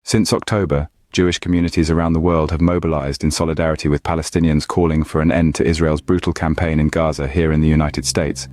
Since October, Jewish communities around the world have mobilized in solidarity with Palestinians calling for an end to Israel's brutal campaign in Gaza here in the United States.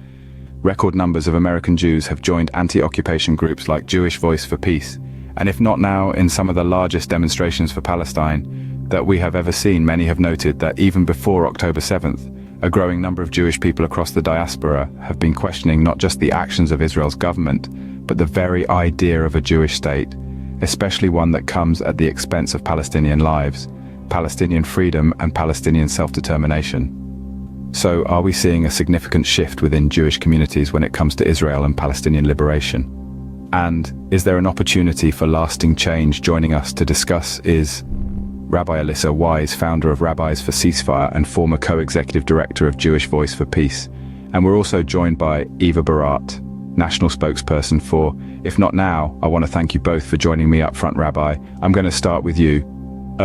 Record numbers of American Jews have joined anti-occupation groups like Jewish Voice for Peace, and if not now, in some of the largest demonstrations for Palestine that we have ever seen. Many have noted that even before October 7th, a growing number of Jewish people across the diaspora have been questioning not just the actions of Israel's government, but the very idea of a Jewish state, especially one that comes at the expense of Palestinian lives, Palestinian freedom and Palestinian self-determination. So, are we seeing a significant shift within Jewish communities when it comes to Israel and Palestinian liberation? And is there an opportunity for lasting change? Joining us to discuss is Rabbi Alissa Wise, founder of Rabbis for Ceasefire and former co-executive director of Jewish Voice for Peace. And we're also joined by Eva Borgwardt, national spokesperson for IfNotNow. I want to thank you both for joining me up front, Rabbi. I'm going to start with you.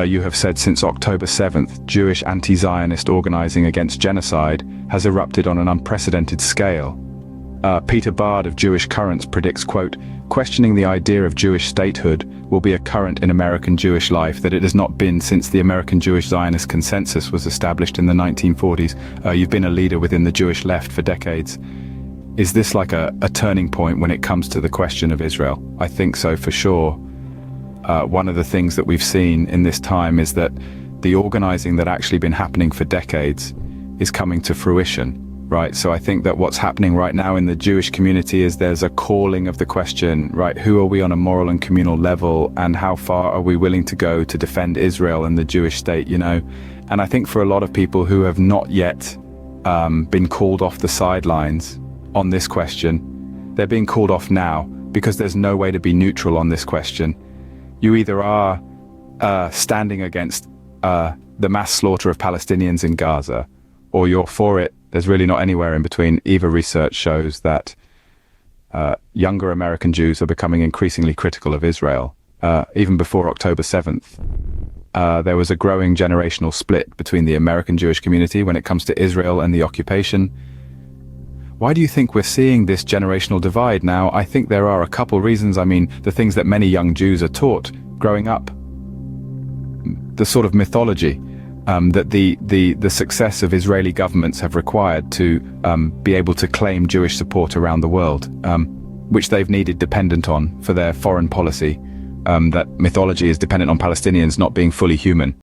You have said since October 7th, Jewish anti-Zionist organising against genocide has erupted on an unprecedented scale. Peter Bard of Jewish Currents predicts, quote, questioning the idea of Jewish statehood will be a current in American Jewish life that it has not been since the American Jewish Zionist consensus was established in the 1940s. You've been a leader within the Jewish left for decades. Is this like a turning point when it comes to the question of Israel? I think so, for sure. One of the things that we've seen in this time is that the organising that actually been happening for decades is coming to fruition. Right, so I think that what's happening right now in the Jewish community is there's a calling of the question, right, who are we on a moral and communal level, and how far are we willing to go to defend Israel and the Jewish state, you know? And I think for a lot of people who have not yet been called off the sidelines on this question, they're being called off now because there's no way to be neutral on this question. You either are standing against the mass slaughter of Palestinians in Gaza, or you're for it. There's really not anywhere in between. Eva research shows that younger American Jews are becoming increasingly critical of Israel. Even before October 7th, there was a growing generational split between the American Jewish community when it comes to Israel and the occupation. Why do you think we're seeing this generational divide now? I think there are a couple reasons. I mean, the things that many young Jews are taught growing up, the sort of mythology that the success of Israeli governments have required to be able to claim Jewish support around the world, which they've needed dependent on for their foreign policy. That mythology is dependent on Palestinians not being fully human.